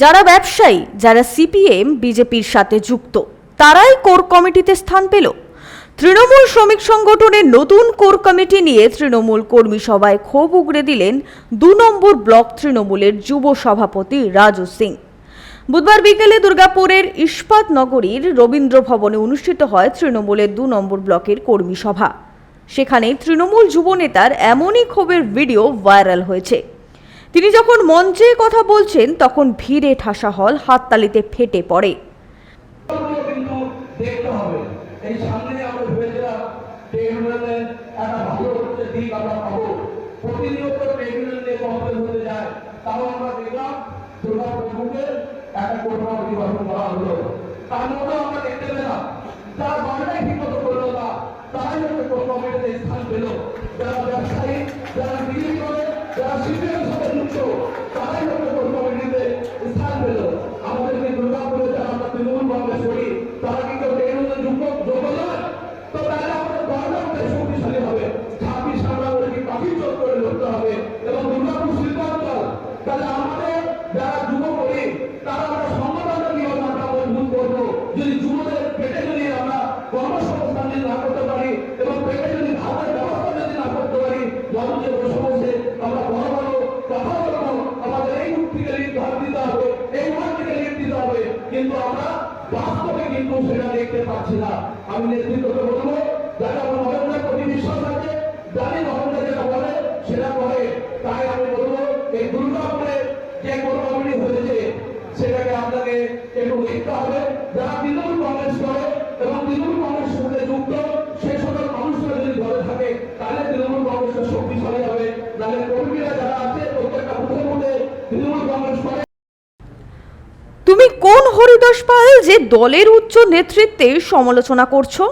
যারা ব্যবসায়ী, যারা সিপিএম বিজেপির সাথে যুক্ত, তারাই কোর কমিটিতে স্থান পেল। তৃণমূল শ্রমিক সংগঠনের নতুন কোর কমিটি নিয়ে তৃণমূল কর্মী সভায় ক্ষোভ উগরে দিলেন ২ নম্বর ব্লক তৃণমূলের যুব সভাপতি রাজু সিং। বুধবার বিকেলে দুর্গাপুরের ইস্পাত নগরীর রবীন্দ্র ভবনে অনুষ্ঠিত হয় তৃণমূলের ২ নম্বর ব্লকের কর্মী সভা। সেখানে তৃণমূল যুব নেতার এমনই ক্ষোভের ভিডিও ভাইরাল হয়েছে। তিনি যখন মঞ্চে কথা বলছেন তখন ভিড়ে ঠাসা হল হাততালিতে ফেটে পড়ে। কিন্তু আমরা বাস্তবে কিন্তু সেটা দেখতে পাচ্ছি না। আমি নেতৃত্বকে বলবো, যারা মহেন্দ্রের প্রতি বিশ্বাস আছে, জানি মহেন্দ্র যেটা বলে সেটা করে। তাই আমি বলবো, এই দুর্গাপুরে যে কোন কমিটি হয়েছে সেটাকে আপনাকে একটু দেখতে হবে। যারা তৃণমূল কংগ্রেস করে এবং তৃণমূল কংগ্রেসের সাথে যুক্ত সেই সকল মানুষরা যদি ঘরে থাকে তাহলে তৃণমূল কংগ্রেসটা শক্তিশালী হবে। নাহলে কর্মীরা যারা আছে প্রত্যেকটা বুথের মধ্যে তৃণমূল কংগ্রেস করে। তুমি কোন হরিদাস পাল যে দলের উচ্চ নেতৃত্বে সমালোচনা করছো?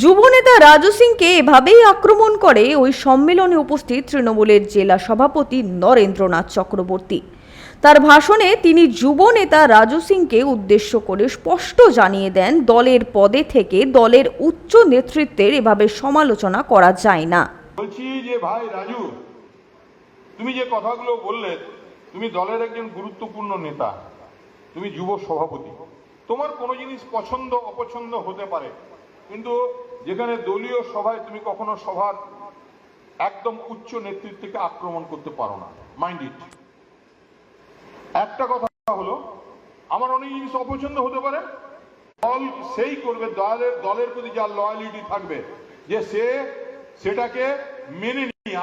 যুব নেতা রাজু সিংকে এভাবেই আক্রমণ করে ওই সম্মেলনে উপস্থিত তৃণমূলের জেলা সভাপতি নরেন্দ্রনাথ চক্রবর্তী। তার ভাষণে তিনি যুব নেতা রাজু সিংকে উদ্দেশ্য করে স্পষ্ট জানিয়ে দেন, দলের পদে থেকে দলের উচ্চ নেতৃত্বের এভাবে সমালোচনা করা যায় না। বলছি যে ভাই রাজু, তুমি যে কথাগুলো বললে, তুমি দলের একজন গুরুত্বপূর্ণ নেতা, তুমি যুব সভাপতি, তোমার কোনো জিনিস পছন্দ অপছন্দ হতে পারে, কিন্তু যেখানে দলীয় সভায় তুমি কখনো সভার একদম উচ্চ নেতৃত্বকে আক্রমণ করতে পারো না। Mind it. একটা কথা হলো, আমার অনেক জিনিস অপছন্দ হতে পারে, দল সেই করবে, দলের প্রতি যার লয়ালিটি থাকবে যে সে সেটাকে মেনে নিয়ে।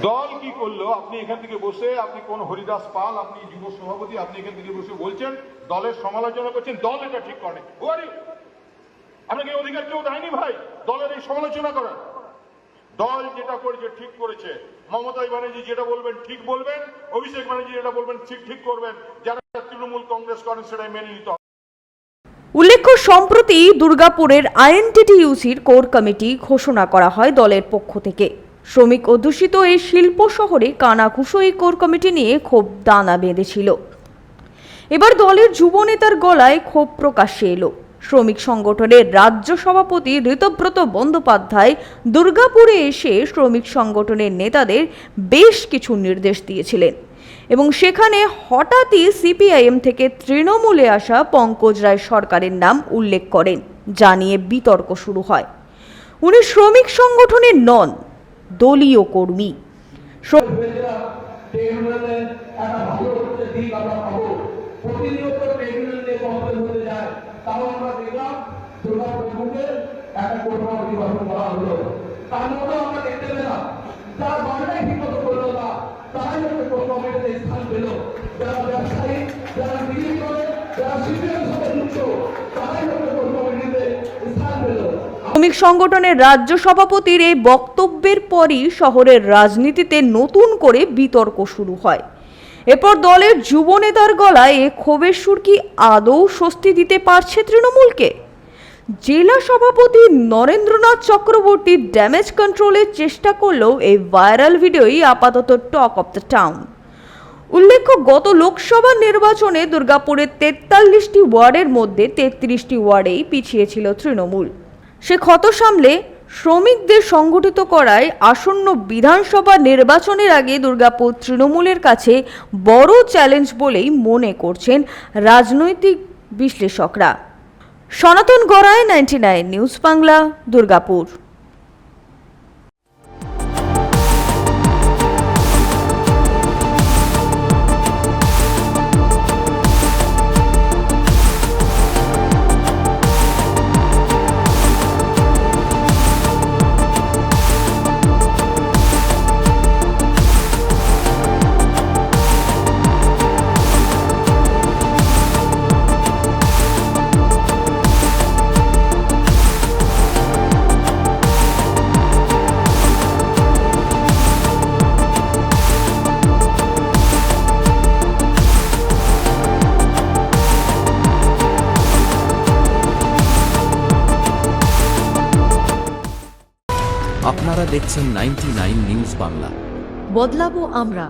দল কি করলো, আপনি এখান থেকে বসে, আপনি কোন হরিদাস পাল, আপনি যুব সভাপতি, আপনি এখান থেকে বসে বলছেন, দলের সমালোচনা করছেন, দল এটা ঠিক করে। আপনাকে অধিকার কেউ দেয়নি ভাই দলের এই সমালোচনা করার। দল যেটা করেছে ঠিক করেছে। মমতা ব্যানার্জি যেটা বলবেন ঠিক বলবেন, অভিষেক ব্যানার্জি যেটা বলবেন ঠিক করবেন। যারা তৃণমূল কংগ্রেস করেন সেটাই মেনে নিতে হবে। উল্লেখ্য, সম্প্রতি দুর্গাপুরের আইএনটিটিইউসির কোর কমিটি ঘোষণা করা হয় দলের পক্ষ থেকে। শ্রমিক অধ্যুষিত এই শিল্প শহরে কানাঘুষো এই কোর কমিটি নিয়ে ক্ষোভ দানা বেঁধেছিল। এবার দলের যুব নেতার গলায় ক্ষোভ প্রকাশ্যে এলো। শ্রমিক সংগঠনের রাজ্য সভাপতি ঋতব্রত বন্দ্যোপাধ্যায় দুর্গাপুরে এসে শ্রমিক সংগঠনের নেতাদের বেশ কিছু নির্দেশ দিয়েছিলেন এবং সেখানে হঠাৎই সিপিআইএম থেকে তৃণমূলে আসা পঙ্কজ রায় সরকারের নাম উল্লেখ করেন, যা নিয়ে বিতর্ক শুরু হয়। উনি শ্রমিক সংগঠনের নন, দলীয় কর্মী। শ্রমিক সংগঠনের রাজ্য সভাপতির এই বক্তব্যের পরই শহরের রাজনীতিতে নতুন করে বিতর্ক শুরু হয়। এরপর দলের যুব নেতার গলায় এ ক্ষোভের সুর কি আদৌ স্বস্তি দিতে পারছে তৃণমূলকে? জেলা সভাপতি নরেন্দ্রনাথ চক্রবর্তী ড্যামেজ কন্ট্রোলের চেষ্টা করলেও এই ভাইরাল ভিডিওই আপাতত টক অফ দ্য টাউন। উল্লেখ্য, গত লোকসভা নির্বাচনে দুর্গাপুরের 43টি ওয়ার্ডের মধ্যে 33টি ওয়ার্ডেই পিছিয়ে ছিল তৃণমূল। সে ক্ষত সামলে শ্রমিকদের সংগঠিত করায় আসন্ন বিধানসভা নির্বাচনের আগে দুর্গাপুর তৃণমূলের কাছে বড় চ্যালেঞ্জ বলেই মনে করছেন রাজনৈতিক বিশ্লেষকরা। সনাতন গড়াই, 99 নিউজ বাংলা, দুর্গাপুর। আপনারা দেখছেন 99 নিউজ বাংলা। বদলাবো আমরা।